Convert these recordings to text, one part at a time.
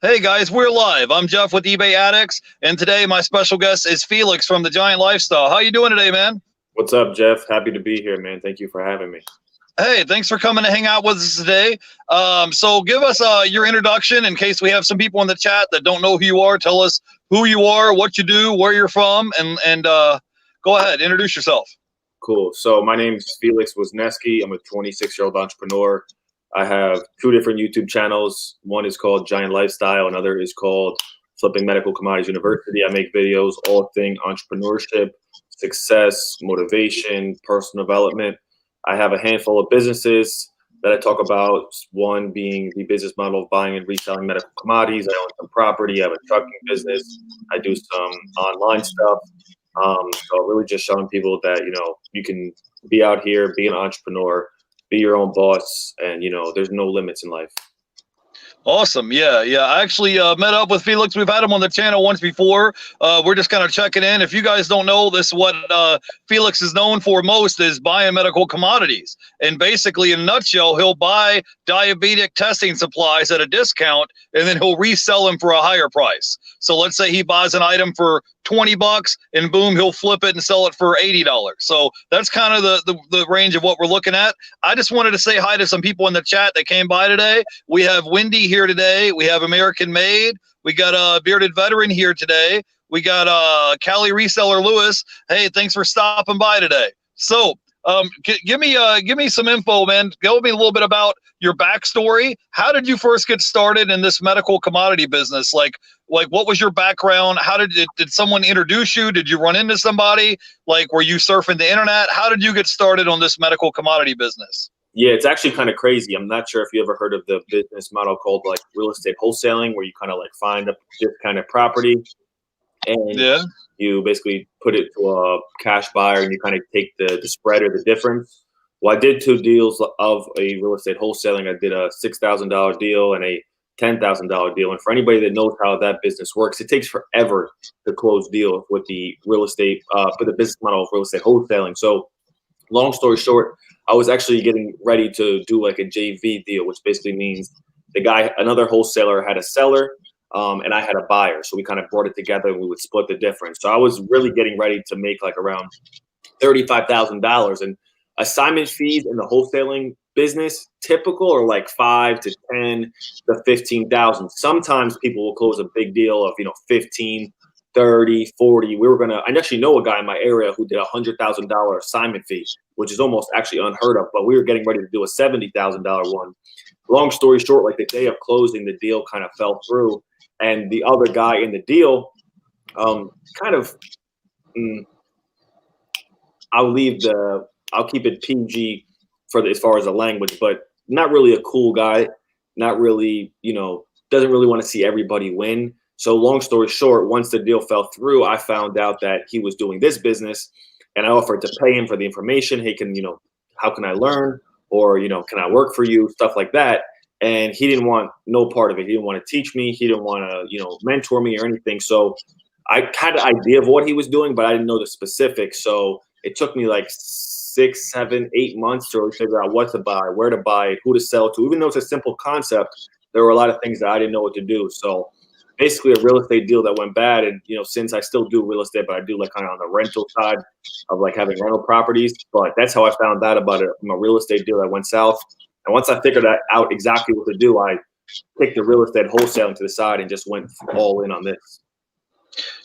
Hey guys, we're live. I'm Jeff with eBay Addicts, and today my special guest is Felix from the Giant Lifestyle. How you doing today, man? What's up, Jeff? Happy to be here, man. Thank you for having me. Hey, thanks for coming to hang out with us today. So give us your introduction in case we have some people in the chat that don't know who you are. Tell us who you are, what you do, where you're from, and go ahead, introduce yourself. Cool. So my name's Felix Wisniewski. I'm a 26-year-old entrepreneur. I have two different YouTube channels. One is called Giant Lifestyle. Another is called Flipping Medical Commodities University. I make videos all thing entrepreneurship, success, motivation, personal development. I have a handful of businesses that I talk about. One being the business model of buying and reselling medical commodities. I own some property. I have a trucking business. I do some online stuff. So really just showing people that, you can be out here, be an entrepreneur, be your own boss, and, there's no limits in life. Awesome. Yeah. I actually met up with Felix. We've had him on the channel once before. We're just kind of checking in. If you guys don't know this, what Felix is known for most is buying medical commodities. And basically, in a nutshell, he'll buy diabetic testing supplies at a discount, and then he'll resell them for a higher price. So let's say he buys an item for $20 and boom, he'll flip it and sell it for $80. So that's kind of the range of what we're looking at. I just wanted to say hi to some people in the chat that came by today. We have Wendy here today. We have American Made. We got a Bearded Veteran here today. We got Cali Reseller Lewis. Hey, thanks for stopping by today. So give me some info, man. Tell me a little bit about your backstory. How did you first get started in this medical commodity business? Like what was your background? How did someone introduce you? Did you run into somebody? Like, were you surfing the internet? How did you get started on this medical commodity business? Yeah, it's actually kind of crazy. I'm not sure if you ever heard of the business model called like real estate wholesaling, where you kind of like find this kind of property and you basically put it to a cash buyer and you kind of take the spread or the difference. Well, I did two deals of a real estate wholesaling. I did a $6,000 deal and a $10,000 deal. And for anybody that knows how that business works, it takes forever to close deals with the real estate, for the business model of real estate wholesaling. So long story short, I was actually getting ready to do like a JV deal, which basically means another wholesaler had a seller, and I had a buyer. So we kind of brought it together and we would split the difference. So I was really getting ready to make like around $35,000, and assignment fees in the wholesaling business typical are like 5 to 10 to 15,000. Sometimes people will close a big deal of 15, 30, 40. I actually know a guy in my area who did $100,000 assignment fee, which is almost actually unheard of, but we were getting ready to do a $70,000 one. Long story short, like the day of closing, the deal kind of fell through, and the other guy in the deal I'll keep it PG as far as the language, but not really a cool guy, not really, doesn't really want to see everybody win. So long story short, once the deal fell through, I found out that he was doing this business, and I offered to pay him for the information. Hey, how can I learn? Or, can I work for you? Stuff like that. And he didn't want no part of it. He didn't want to teach me. He didn't want to, mentor me or anything. So I had an idea of what he was doing, but I didn't know the specifics. So it took me like 6, 7, 8 months to really figure out what to buy, where to buy it, who to sell to. Even though it's a simple concept, there were a lot of things that I didn't know what to do. So basically a real estate deal that went bad. And, since I still do real estate, but I do like kind of on the rental side of like having rental properties. But that's how I found out about it, from a real estate deal that went south. And once I figured out exactly what to do, I picked the real estate wholesaling to the side and just went all in on this.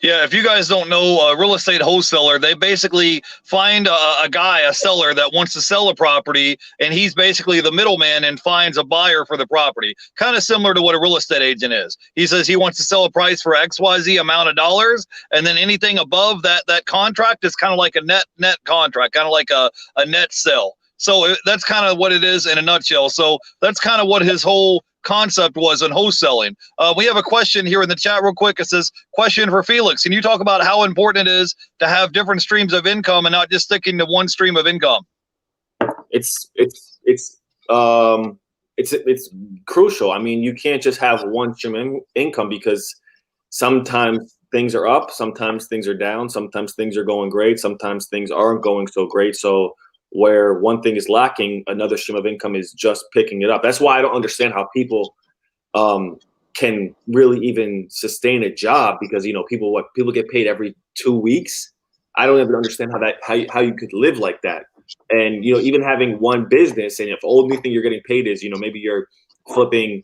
Yeah, if you guys don't know, a real estate wholesaler, they basically find a seller that wants to sell a property, and he's basically the middleman and finds a buyer for the property. Kind of similar to what a real estate agent is. He says he wants to sell a price for XYZ amount of dollars, and then anything above that contract is kind of like a net contract, kind of like a net sell. So that's kind of what it is in a nutshell. So that's kind of what his whole concept was in wholesaling. We have a question here in the chat real quick. It says, question for Felix. Can you talk about how important it is to have different streams of income and not just sticking to one stream of income? It's crucial. I mean, you can't just have one stream of income, because sometimes things are up, sometimes things are down, sometimes things are going great, sometimes things aren't going so great. So where one thing is lacking, another stream of income is just picking it up. That's why I don't understand how people can really even sustain a job, because people get paid every 2 weeks. I don't even understand how you could live like that. And even having one business, and if the only thing you're getting paid is maybe you're flipping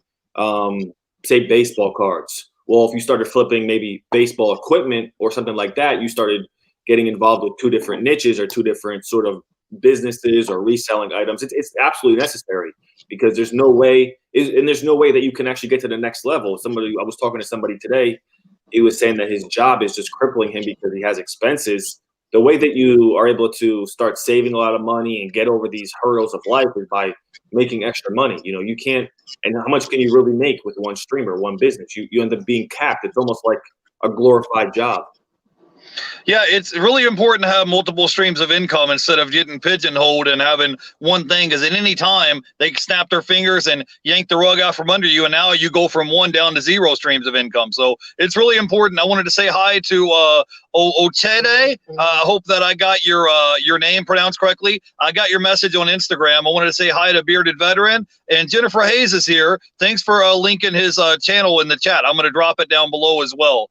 say baseball cards. Well, if you started flipping maybe baseball equipment or something like that, you started getting involved with 2 different niches or 2 different sort of businesses or reselling items. It's absolutely necessary, because there's no way that you can actually get to the next level. I was talking to somebody today. He was saying that his job is just crippling him because he has expenses. The way that you are able to start saving a lot of money and get over these hurdles of life is by making extra money. You can't, and how much can you really make with one stream or one business? You end up being capped. It's almost like a glorified job. Yeah, it's really important to have multiple streams of income instead of getting pigeonholed and having one thing, because at any time they snap their fingers and yank the rug out from under you, and now you go from 1 down to 0 streams of income. So it's really important. I wanted to say hi to Ochede. I hope that I got your name pronounced correctly. I got your message on Instagram. I wanted to say hi to Bearded Veteran, and Jennifer Hayes is here. Thanks for linking his channel in the chat. I'm going to drop it down below as well.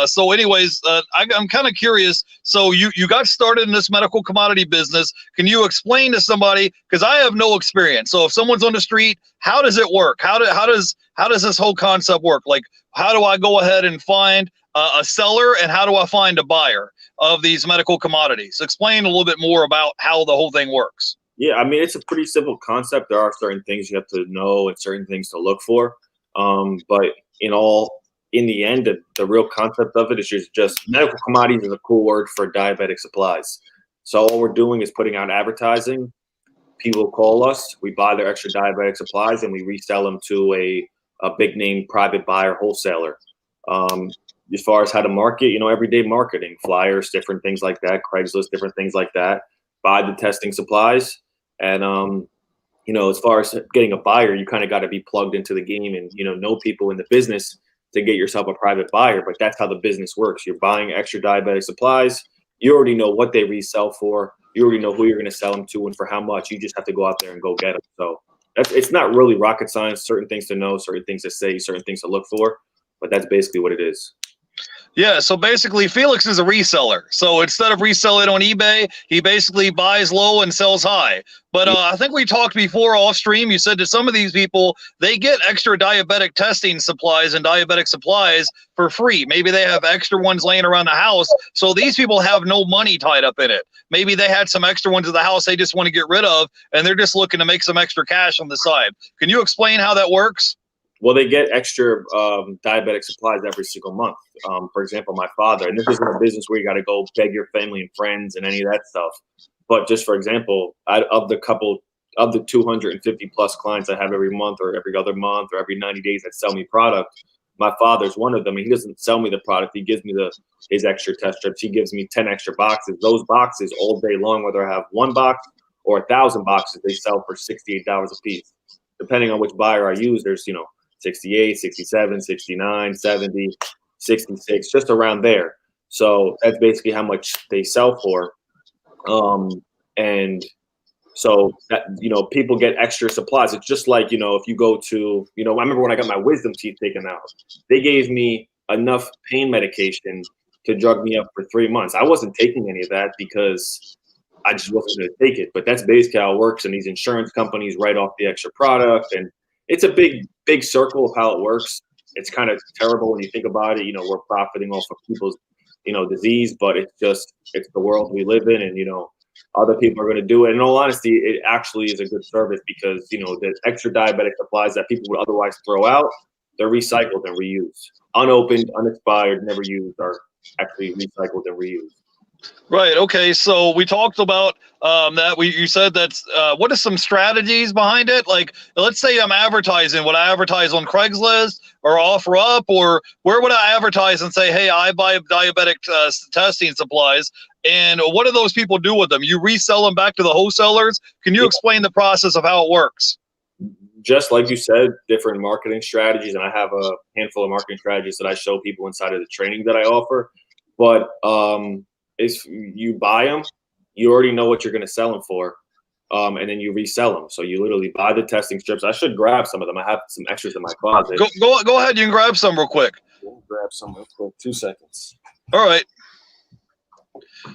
So anyways, I'm kind of curious. So you got started in this medical commodity business. Can you explain to somebody, because I have no experience. So if someone's on the street, how does it work? How does this whole concept work? Like, how do I go ahead and find a seller, and how do I find a buyer of these medical commodities? Explain a little bit more about how the whole thing works. Yeah, I mean, it's a pretty simple concept. There are certain things you have to know and certain things to look for. But in the end, the real concept of it is just medical commodities is a cool word for diabetic supplies. So all we're doing is putting out advertising. People call us, we buy their extra diabetic supplies, and we resell them to a big name private buyer wholesaler. As far as how to market, everyday marketing, flyers, different things like that, Craigslist, different things like that. Buy the testing supplies. And, as far as getting a buyer, you kind of got to be plugged into the game and, know people in the business to get yourself a private buyer. But that's how the business works. You're buying extra diabetic supplies. You already know what they resell for. You already know who you're going to sell them to and for how much. You just have to go out there and go get them. So it's not really rocket science. Certain things to know, certain things to say, certain things to look for. But that's basically what it is. Yeah, so basically Felix is a reseller. So instead of reselling on eBay, he basically buys low and sells high. But I think we talked before off stream. You said to some of these people, they get extra diabetic testing supplies and diabetic supplies for free. Maybe they have extra ones laying around the house. So these people have no money tied up in it. Maybe they had some extra ones in the house they just want to get rid of, and they're just looking to make some extra cash on the side. Can you explain how that works? Well, they get extra diabetic supplies every single month. For example, my father, and this isn't a business where you got to go beg your family and friends and any of that stuff. But just for example, of the 250 plus clients I have every month or every other month or every 90 days that sell me product, my father's one of them. He doesn't sell me the product. He gives me his extra test strips. He gives me 10 extra boxes. Those boxes all day long, whether I have 1 box or 1,000 boxes, they sell for $68 a piece. Depending on which buyer I use, there's, 68, 67, 69, 70, 66, just around there. So that's basically how much they sell for. And so that, people get extra supplies. It's just like, if you go to, I remember when I got my wisdom teeth taken out, they gave me enough pain medication to drug me up for 3 months. I wasn't taking any of that because I just wasn't going to take it. But that's basically how it works. And these insurance companies write off the extra product, and it's a big circle of how it works. It's kind of terrible when you think about it. We're profiting off of people's, disease, but it's the world we live in, and, other people are going to do it. In all honesty, it actually is a good service because, the extra diabetic supplies that people would otherwise throw out, they're recycled and reused. Unopened, unexpired, never used are actually recycled and reused. Right. Okay. So we talked about that. You said that's what are some strategies behind it? Like, let's say I'm advertising. Would I advertise on Craigslist or OfferUp, or where would I advertise and say, hey, I buy diabetic testing supplies? And what do those people do with them? You resell them back to the wholesalers? Can you explain the process of how it works? Just like you said, different marketing strategies. And I have a handful of marketing strategies that I show people inside of the training that I offer. But if you buy them, you already know what you're going to sell them for. and then you resell them. So you literally buy the testing strips. I should grab some of them. I have some extras in my closet. Go ahead. You can grab some real quick. Grab some real quick. 2 seconds. All right.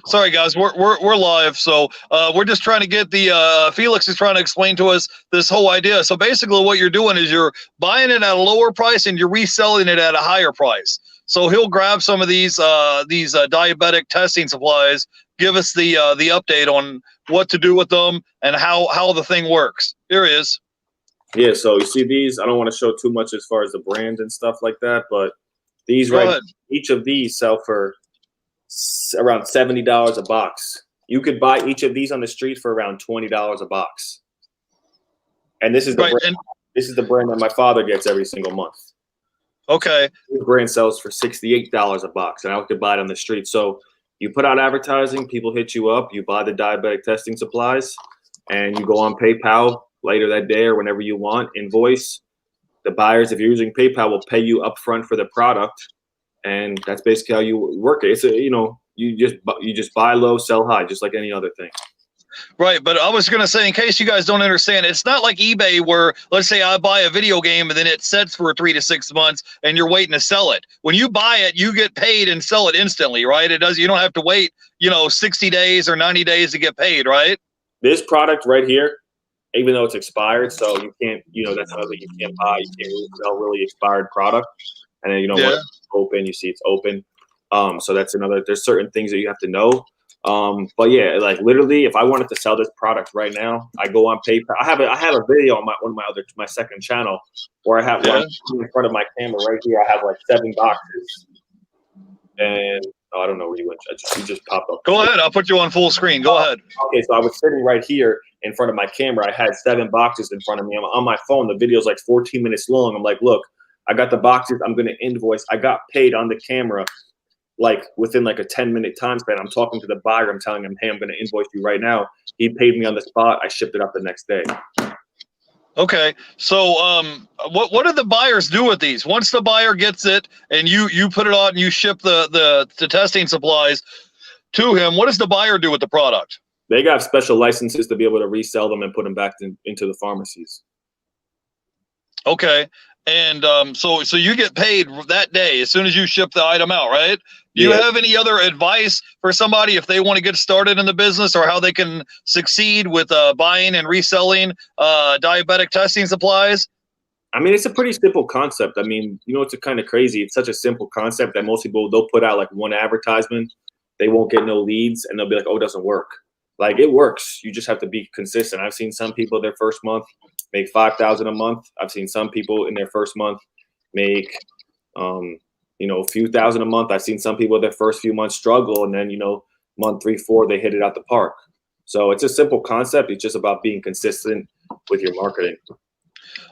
Sorry, guys. We're live, so we're just trying to get the Felix is trying to explain to us this whole idea. So basically, what you're doing is you're buying it at a lower price and you're reselling it at a higher price. So he'll grab some of these diabetic testing supplies, give us the update on what to do with them and how the thing works. Here he is. Yeah. So you see these. I don't want to show too much as far as the brand and stuff like that, but these each of these sell for around $70 a box. You could buy each of these on the street for around $20 a box. And this is the brand, this is the brand that my father gets every single month. Okay. This brand sells for $68 a box, and I could buy it on the street. So you put out advertising, people hit you up, you buy the diabetic testing supplies, and you go on PayPal later that day or whenever you want, invoice. The buyers, if you're using PayPal, will pay you upfront for the product. And that's basically how you work it. It's you just buy low, sell high, just like any other thing. Right, but I was going to say, in case you guys don't understand, it's not like eBay where, let's say I buy a video game and then it sets for 3 to 6 months and you're waiting to sell it. When you buy it, you get paid and sell it instantly, right? You don't have to wait, 60 days or 90 days to get paid, right? This product right here, even though it's expired, so you can't, that's another thing you can't buy. You can't really sell really expired product. And then, when it's open, you see it's open. So that's another, there's certain things that you have to know. But yeah, like literally, if I wanted to sell this product right now, I go on PayPal. I have a video on my second channel where I have one in front of my camera right here. I have like 7 boxes, and I don't know where you went. You just popped up. Go ahead. I'll put you on full screen. Go ahead. Okay, so I was sitting right here in front of my camera. I had 7 boxes in front of me. I'm on my phone. The video's like 14 minutes long. I'm like, look, I got the boxes. I'm gonna invoice. I got paid on the camera. Like within like a 10-minute time span, I'm talking to the buyer. I'm telling him, hey, I'm going to invoice you right now. He paid me on the spot. I shipped it up the next day. Okay. So what do the buyers do with these? Once the buyer gets it and you put it on and you ship the testing supplies to him, what does the buyer do with the product? They got special licenses to be able to resell them and put them back into the pharmacies. Okay. And so you get paid that day as soon as you ship the item out, right? Do you have any other advice for somebody if they want to get started in the business or how they can succeed with buying and reselling diabetic testing supplies? I mean, it's a pretty simple concept. I mean, it's kind of crazy. It's such a simple concept that most people, they'll put out like one advertisement. They won't get no leads and they'll be like, oh, it doesn't work. Like it works. You just have to be consistent. I've seen some people their first month make $5,000 a month. I've seen some people in their first month make, a few thousand a month. I've seen some people their first few months struggle, and then, month 3, 4, they hit it out the park. So it's a simple concept. It's just about being consistent with your marketing.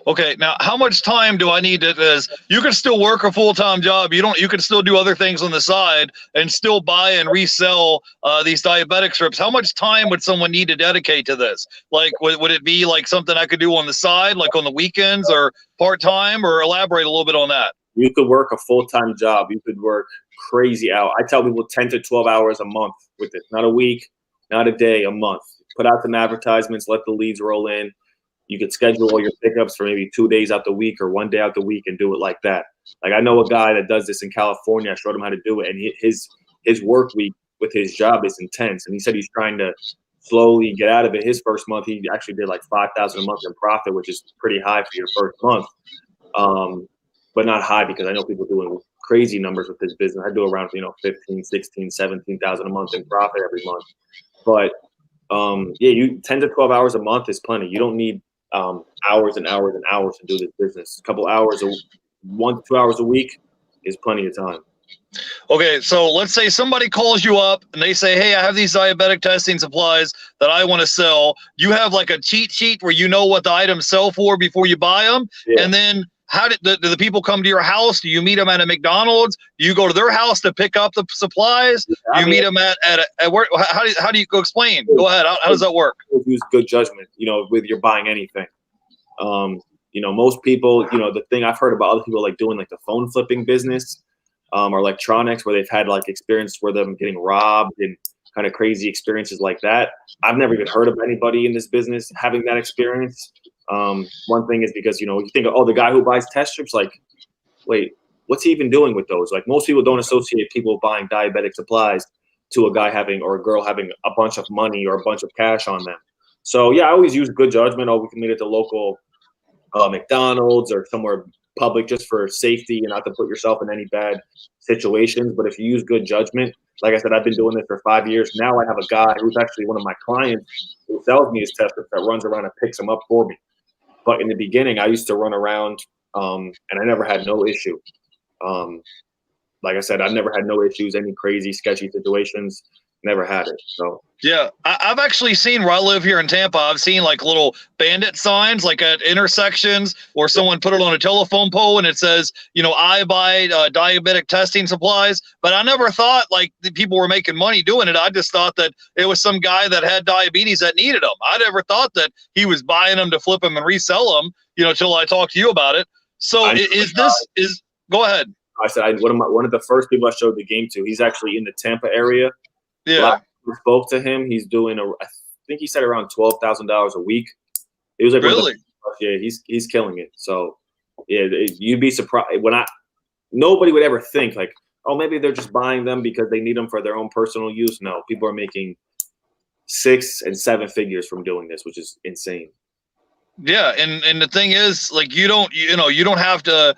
Okay. Now, how much time do I need to, you can still work a full-time job. You can still do other things on the side and still buy and resell these diabetic strips. How much time would someone need to dedicate to this? Like, would it be like something I could do on the side, like on the weekends or part-time, or elaborate a little bit on that? You could work a full-time job. You could work crazy out. I tell people 10 to 12 hours a month with it. Not a week, not a day, a month. Put out some advertisements, let the leads roll in. You could schedule all your pickups for maybe 2 days out the week or 1 day out the week and do it like that. Like I know a guy that does this in California. I showed him how to do it, and his work week with his job is intense. And he said he's trying to slowly get out of it. His first month, he actually did like $5,000 a month in profit, which is pretty high for your first month. But not high because I know people doing crazy numbers with this business. I do around 15, 16, 17,000 a month in profit every month. But you 10 to 12 hours a month is plenty. You don't need hours and hours and hours to do this business. A couple hours, 1 to 2 hours a week is plenty of time. Okay, so let's say somebody calls you up and they say, hey, I have these diabetic testing supplies that I want to sell. You have like a cheat sheet where you know what the items sell for before you buy them. Yeah. And then how do the people come to your house? Do you meet them at a McDonald's? Do you go to their house to pick up the supplies? Do you meet them at where? How do you go explain? Go ahead. How does that work? Use good judgment, with you're buying anything. Most people, the thing I've heard about other people like doing like the phone flipping business or electronics where they've had like experience where them getting robbed and kind of crazy experiences like that. I've never even heard of anybody in this business having that experience. One thing is because, you think, oh, the guy who buys test strips, like, wait, what's he even doing with those? Like, most people don't associate people buying diabetic supplies to a guy having, or a girl having, a bunch of money or a bunch of cash on them. So yeah, I always use good judgment. Oh, we can meet at the local McDonald's or somewhere public just for safety and not to put yourself in any bad situations. But if you use good judgment, like I said, I've been doing this for 5 years. Now I have a guy who's actually one of my clients who sells me his test strips that runs around and picks them up for me. But in the beginning, I used to run around and I never had no issue. Like I said, I've never had no issues, any crazy, sketchy situations. Never had it. So yeah, I've actually seen where I live here in Tampa. I've seen like little bandit signs, like at intersections, or someone put it on a telephone pole and it says, I buy diabetic testing supplies. But I never thought like the people were making money doing it. I just thought that it was some guy that had diabetes that needed them. I never thought that he was buying them to flip them and resell them. Till I talked to you about it. So go ahead. I said one of the first people I showed the game to. He's actually in the Tampa area. Yeah. I spoke to him. He's doing I think he said around $12,000 a week. It was like, really? Yeah, he's killing it. So yeah, you'd be surprised nobody would ever think like, oh, maybe they're just buying them because they need them for their own personal use. No, people are making 6 and 7 figures from doing this, which is insane. Yeah, and the thing is, like, you don't have to.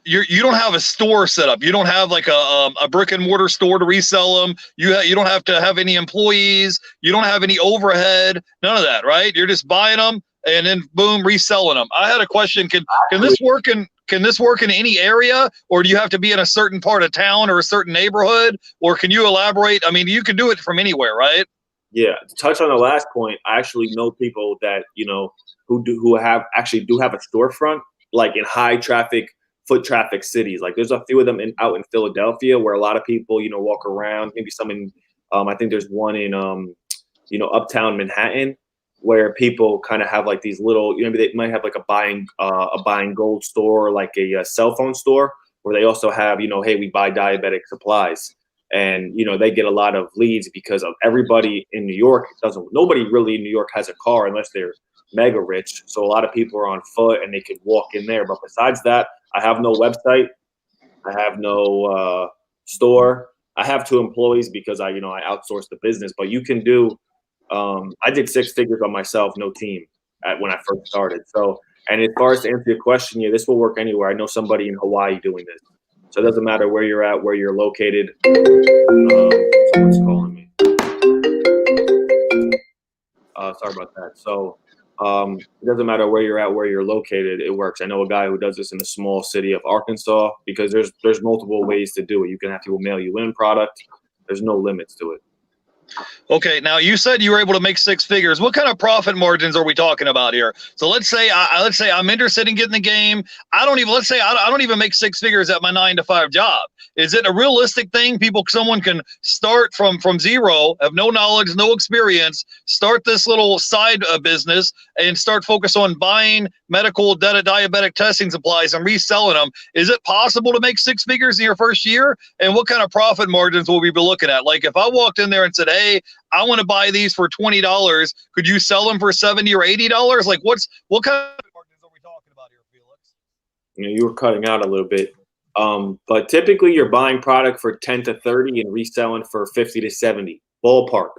You don't have a store set up. You don't have like a brick and mortar store to resell them. You don't have to have any employees. You don't have any overhead. None of that, right? You're just buying them and then boom, reselling them. I had a question. Can this work in any area, or do you have to be in a certain part of town or a certain neighborhood, or can you elaborate? I mean, you can do it from anywhere, right? Yeah. To touch on the last point, I actually know people that who have a storefront like in high traffic, foot traffic cities. Like there's a few of them out in Philadelphia where a lot of people, walk around. Maybe some in, I think there's one in, uptown Manhattan where people kind of have like these little, maybe they might have like a buying gold store, like a cell phone store where they also have, hey, we buy diabetic supplies. And, they get a lot of leads because of everybody in New York nobody really in New York has a car unless they're mega rich. So a lot of people are on foot and they can walk in there. But besides that, I have no website. I have no store. I have 2 employees because I outsource the business. But you can do. I did 6 figures on myself, no team, when I first started. So, and as far as to answer your question, yeah, this will work anywhere. I know somebody in Hawaii doing this, so it doesn't matter where you're at, where you're located. Someone's calling me. Sorry about that. So. It doesn't matter where you're at, where you're located, it works. I know a guy who does this in a small city of Arkansas because there's multiple ways to do it. You can have people mail you in product. There's no limits to it. Okay, now you said you were able to make 6 figures. What kind of profit margins are we talking about here? So let's say I'm interested in getting the game. I don't even make 6 figures at my 9-to-5 job. Is it a realistic thing? Someone can start from zero, have no knowledge, no experience, start this little side business and start focus on buying medical diabetic testing supplies and reselling them. Is it possible to make 6 figures in your first year? And what kind of profit margins will we be looking at? Like if I walked in there and said, hey, I want to buy these for $20, could you sell them for $70 or $80? Like what kind of margins are we talking about here, Felix? You were cutting out a little bit. But typically you're buying product for 10 to 30 and reselling for 50 to 70 ballpark.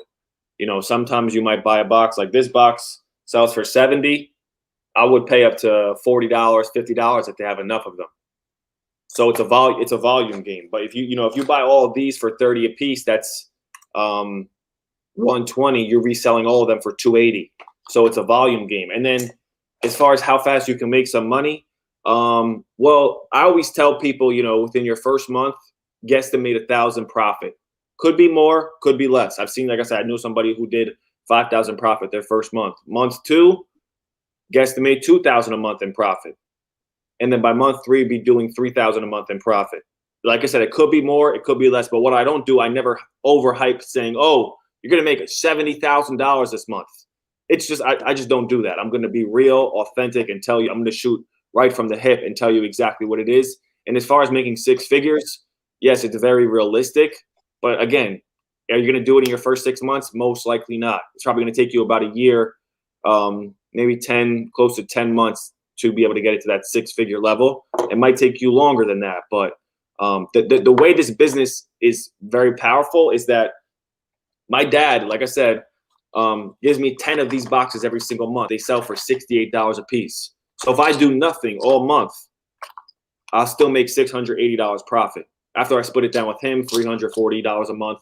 Sometimes you might buy a box like this box sells for 70. I would pay up to $40, $50 if they have enough of them. So it's a volume game. But if you buy all of these for 30 a piece, that's 120. You're reselling all of them for 280. So it's a volume game. And then as far as how fast you can make some money, well, I always tell people, within your first month, guesstimate 1,000 profit. Could be more, could be less. I've seen, like I said, I knew somebody who did 5,000 profit their first month. Month 2, guesstimate 2,000 a month in profit. And then by month 3, be doing 3,000 a month in profit. Like I said, it could be more, it could be less. But what I don't do, I never overhype saying, oh, you're going to make $70,000 this month. It's just, I just don't do that. I'm going to be real, authentic, and tell you, I'm going to shoot right from the hip and tell you exactly what it is. And as far as making 6 figures, yes, it's very realistic. But again, Are you going to do it in your first 6 months? Most likely not. It's probably going to take you about a year, maybe close to 10 months to be able to get it to that 6-figure level. It might take you longer than that, but the way this business is very powerful is that my dad, like I said, gives me 10 of these boxes every single month. They sell for $68 a piece. So if I do nothing all month, I'll still make $680 profit. After I split it down with him, $340 a month.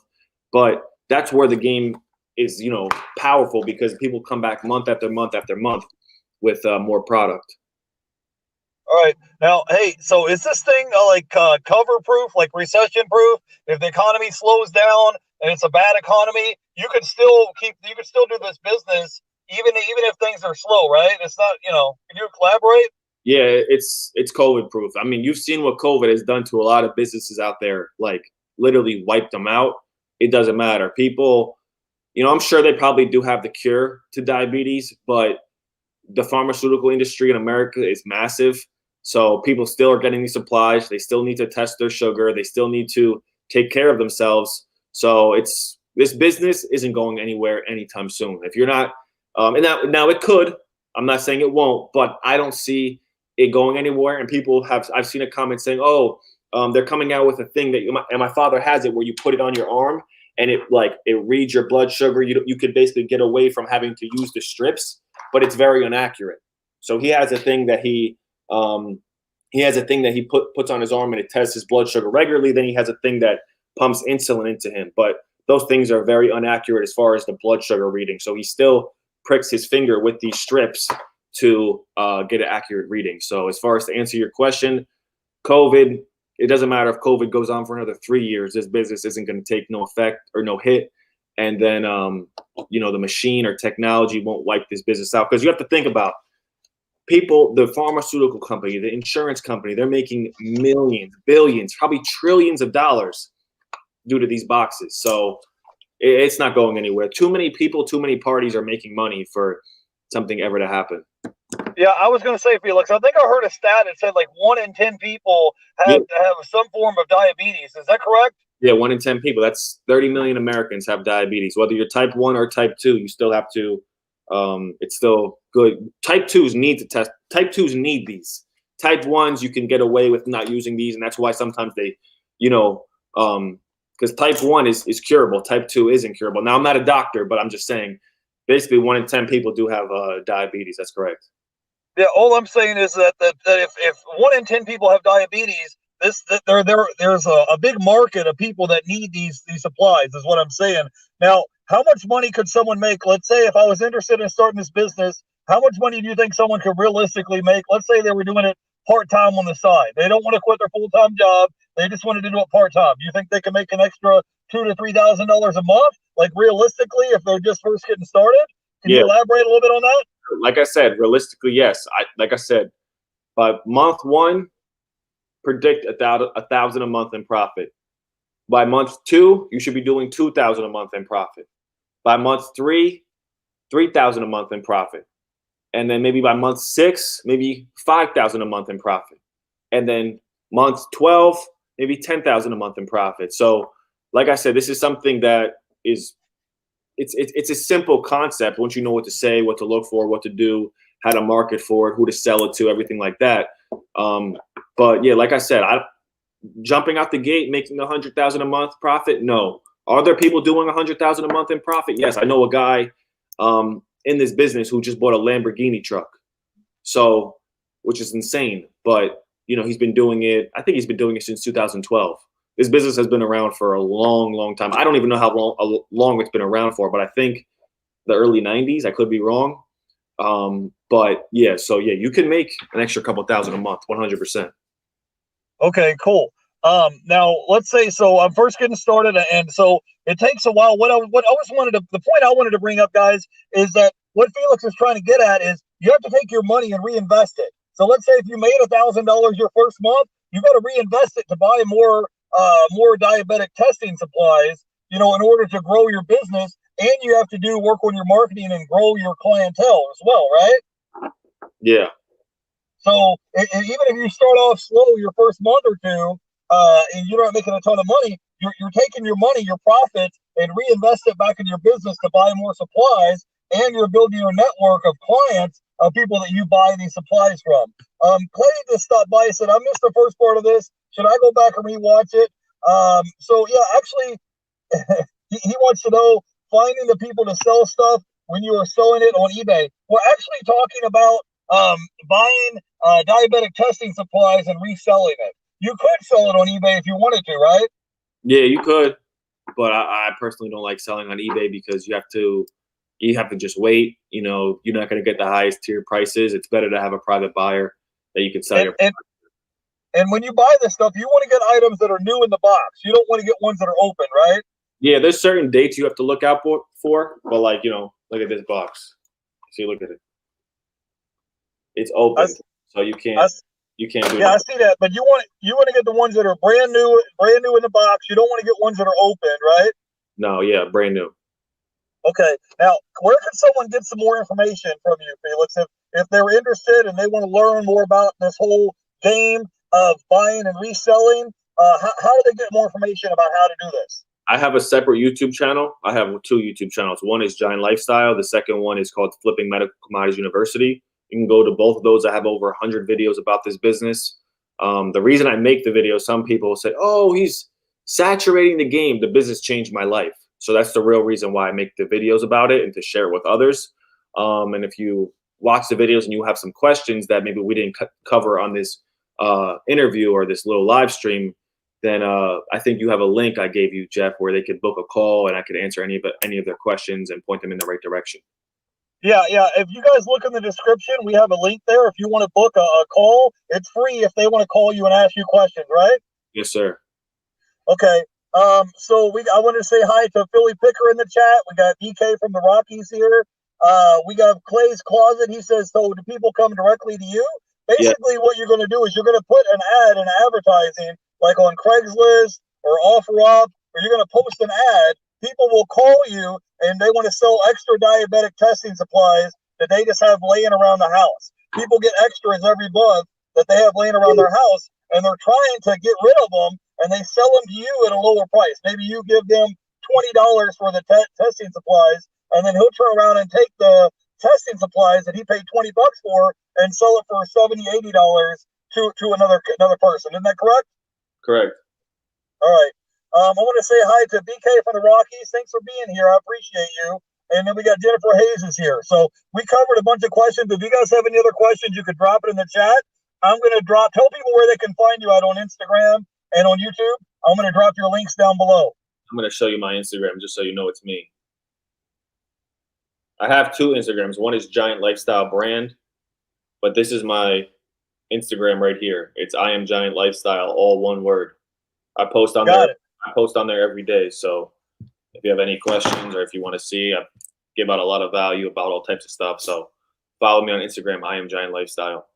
But that's where the game is, you know, powerful, because people come back month after month after month with more product. All right. Now, hey, so is this thing cover proof, like recession proof? If the economy slows down and it's a bad economy, you can still do this business even if things are slow, right? It's not, you know, can you collaborate? Yeah, it's COVID proof. I mean, you've seen what COVID has done to a lot of businesses out there, like literally wiped them out. It doesn't matter. People, you know, I'm sure they probably do have the cure to diabetes, but the pharmaceutical industry in America is massive. So people still are getting these supplies. They still need to test their sugar. They still need to take care of themselves. So this business isn't going anywhere anytime soon. If you're not, and now it could. I'm not saying it won't, but I don't see it going anywhere. And I've seen a comment saying, "Oh, they're coming out with a thing that and my father has it, where you put it on your arm and it reads your blood sugar. You could basically get away from having to use the strips, but it's very inaccurate. So he has a thing that he puts on his arm, and it tests his blood sugar regularly. Then he has a thing that pumps insulin into him, but those things are very inaccurate as far as the blood sugar reading. So he still pricks his finger with these strips to get an accurate reading. So as far as to answer your question, COVID, it doesn't matter if COVID goes on for another 3 years. This business isn't going to take no effect or no hit. And then, you know, the machine or technology won't wipe this business out. Because you have to think about people, the pharmaceutical company, the insurance company, they're making millions, billions, probably trillions of dollars due to these boxes. So it's not going anywhere. Too many people, too many parties are making money for something ever to happen. Yeah, I was going to say, Felix, I think I heard a stat that said like 1 in 10 people have some form of diabetes. Is that correct? Yeah, 1 in 10 people. That's 30 million Americans have diabetes. Whether you're type 1 or type 2, you still have to, it's still good. Type 2s need to test. Type 2s need these. Type 1s, you can get away with not using these. And that's why sometimes they, you know, because type 1 is curable. Type 2 isn't curable. Now, I'm not a doctor, but I'm just saying, basically 1 in 10 people do have diabetes. That's correct. Yeah, all I'm saying is that if 1 in 10 people have diabetes, there's a big market of people that need these supplies, is what I'm saying. Now, how much money could someone make? Let's say if I was interested in starting this business, how much money do you think someone could realistically make? Let's say they were doing it part-time on the side. They don't want to quit their full-time job. They just wanted to do it part-time. Do you think they can make an extra $2,000 to $3,000 a month? Like realistically, if they're just first getting started? Can you elaborate a little bit on that? Like I said, realistically, yes. Like I said, by month 1, predict $1,000 a month in profit. By month 2, you should be doing $2,000 a month in profit. By month 3, $3,000 a month in profit. And then maybe by month 6, maybe $5,000 a month in profit. And then month 12, maybe $10,000 a month in profit. So, like I said, this is something that is it's a simple concept once you know what to say, what to look for, what to do, how to market for it, who to sell it to, everything like that. But yeah, like I said, jumping out the gate, making $100,000 a month profit. No. Are there people doing $100,000 a month in profit? Yes. I know a guy in this business who just bought a Lamborghini truck. So, which is insane, but you know, he's been doing it. I think he's been doing it since 2012. This business has been around for a long, long time. I don't even know how long it's been around for, but I think the early 90s. I could be wrong. But yeah, so yeah, you can make an extra couple thousand a month, 100%. Okay, cool. Now let's say, so I'm first getting started, and so it takes a while. The point I wanted to bring up, guys, is that what Felix is trying to get at is you have to take your money and reinvest it. So let's say if you made $1,000 your first month, you got to reinvest it to buy more diabetic testing supplies, you know, in order to grow your business, and you have to do work on your marketing and grow your clientele as well, right? Yeah. So even if you start off slow your first month or two, and you're not making a ton of money, you're taking your money, your profits, and reinvest it back in your business to buy more supplies, and you're building your network of clients, of people that you buy these supplies from. Clay just stopped by and said, I missed the first part of this. Should I go back and rewatch it? So yeah, actually, he wants to know, finding the people to sell stuff when you are selling it on eBay. We're actually talking about buying diabetic testing supplies and reselling it. You could sell it on eBay if you wanted to, right? Yeah, you could, but I personally don't like selling on eBay because you have to just wait. You know, you're not going to get the highest tier prices. It's better to have a private buyer that you can sell your. And when you buy this stuff, you want to get items that are new in the box. You don't want to get ones that are open, right? Yeah, there's certain dates you have to look out for, but like, you know, look at this box. See, look at it. It's open, so you can't do. Yeah, I see that. But you want to get the ones that are brand new in the box. You don't want to get ones that are open, right? No, yeah, brand new. Okay. Now, where can someone get some more information from you, Felix? If they're interested and they want to learn more about this whole game of buying and reselling, how do they get more information about how to do this? I have a separate YouTube channel. I have 2 YouTube channels. One is Giant Lifestyle. The second one is called Flipping Medical Commodities University. You can go to both of those. I have over 100 videos about this business. The reason I make the videos, some people say, oh, he's saturating the game. The business changed my life. So that's the real reason why I make the videos about it, and to share it with others. And if you watch the videos and you have some questions that maybe we didn't cover on this interview or this little live stream, then I think you have a link I gave you, Jeff, where they could book a call and I could answer any of their questions and point them in the right direction. Yeah. If you guys look in the description, we have a link there. If you want to book a call, it's free if they want to call you and ask you questions, right? Yes, sir. Okay. So I want to say hi to Philly Picker in the chat. We got DK from the Rockies here. We got Clay's Closet. He says, so do people come directly to you? Basically, What you're going to do is you're going to put an ad in advertising, like on Craigslist or OfferUp, or you're going to post an ad. People will call you and they want to sell extra diabetic testing supplies that they just have laying around the house. People get extras every month that they have laying around their house, and they're trying to get rid of them, and they sell them to you at a lower price. Maybe you give them $20 for the testing supplies, and then he'll turn around and take the testing supplies that he paid $20 for and sell it for $70, $80 to another person. Isn't that correct? Correct. All right. I want to say hi to BK from the Rockies. Thanks for being here. I appreciate you. And then we got Jennifer Hayes is here. So we covered a bunch of questions. If you guys have any other questions, you could drop it in the chat. I'm going to tell people where they can find you out on Instagram and on YouTube. I'm going to drop your links down below. I'm going to show you my Instagram just so you know it's me. I have 2 Instagrams. One is Giant Lifestyle Brand, but this is my Instagram right here. It's I Am Giant Lifestyle, all one word. I post on there. I post on there every day. So if you have any questions or if you want to see, I give out a lot of value about all types of stuff. So follow me on Instagram. I Am Giant Lifestyle.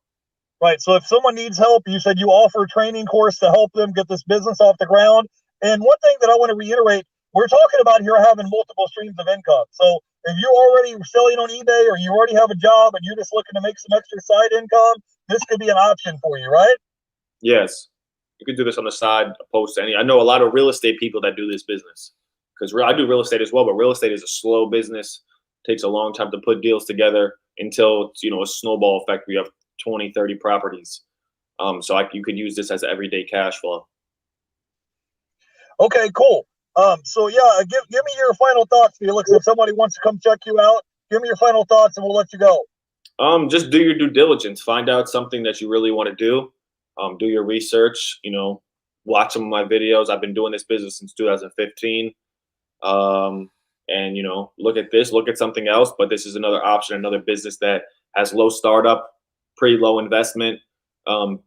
Right. So if someone needs help, you said you offer a training course to help them get this business off the ground. And one thing that I want to reiterate, we're talking about here having multiple streams of income. So if you're already selling on eBay or you already have a job and you're just looking to make some extra side income, this could be an option for you, right? Yes. You could do this on the side, opposed to any. I know a lot of real estate people that do this business, because I do real estate as well, but real estate is a slow business. It takes a long time to put deals together until it's, a snowball effect where you have 20, 30 properties. So you could use this as everyday cash flow. Okay, cool. So yeah, give me your final thoughts, Felix. If somebody wants to come check you out, give me your final thoughts and we'll let you go. Just do your due diligence. Find out something that you really want to do. Do your research, watch some of my videos. I've been doing this business since 2015. And, look at this, look at something else, but this is another option, another business that has low startup, pretty low investment,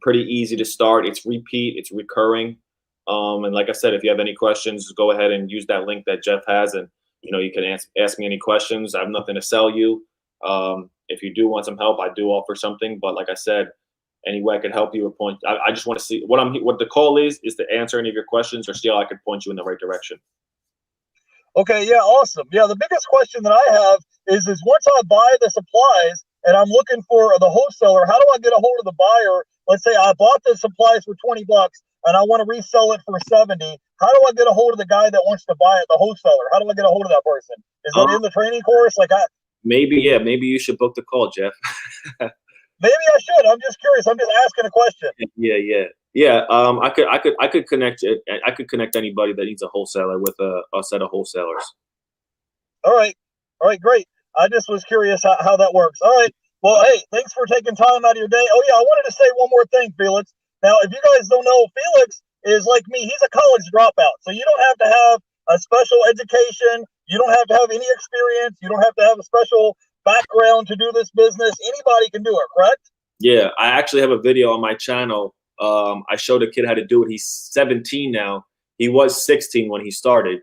pretty easy to start. It's repeat, it's recurring. And like I said, if you have any questions, go ahead and use that link that Jeff has. And, you can ask me any questions. I have nothing to sell you. If you do want some help, I do offer something. But like I said, any way I could help you or point, I just want to see what the call is to answer any of your questions, or still I could point you in the right direction. Okay, yeah, awesome. Yeah, the biggest question that I have is once I buy the supplies and I'm looking for the wholesaler, how do I get a hold of the buyer? Let's say I bought the supplies for $20. and I want to resell it for 70. How do I get a hold of the guy that wants to buy it, the wholesaler? How do I get a hold of that person? Is that in the training course? Maybe you should book the call, Jeff. Maybe I should. I'm just curious. I'm just asking a question. Yeah. I could connect it. I could connect anybody that needs a wholesaler with a set of wholesalers. All right, great. I just was curious how that works. All right. Well, hey, thanks for taking time out of your day. Oh yeah, I wanted to say one more thing, Felix. Now, if you guys don't know, Felix is like me. He's a college dropout, so you don't have to have a special education. You don't have to have any experience. You don't have to have a special background to do this business. Anybody can do it, correct? Yeah, I actually have a video on my channel. I showed a kid how to do it. He's 17 now. He was 16 when he started,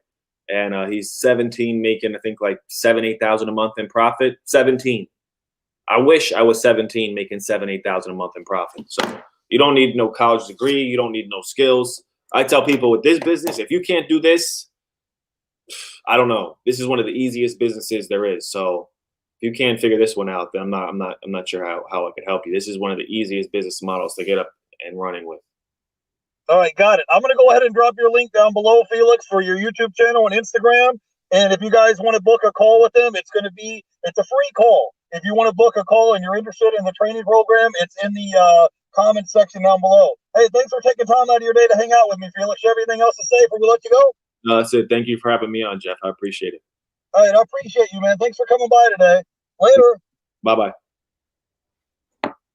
and he's 17, making I think like $7,000-8,000 a month in profit. 17. I wish I was 17, making $7,000-8,000 a month in profit. So you don't need no college degree. You don't need no skills. I tell people with this business, if you can't do this, I don't know. This is one of the easiest businesses there is. So if you can't figure this one out, then I'm not sure how I could help you. This is one of the easiest business models to get up and running with. All right, got it. I'm going to go ahead and drop your link down below, Felix, for your YouTube channel and Instagram. And if you guys want to book a call with them, it's a free call. If you want to book a call and you're interested in the training program, it's in the comment section down below. Hey, thanks for taking time out of your day to hang out with me, Felix. You have anything else to say before we let you go? No, that's it. Thank you for having me on, Jeff. I appreciate it. All right, I appreciate you, man. Thanks for coming by today. Later. Bye-bye.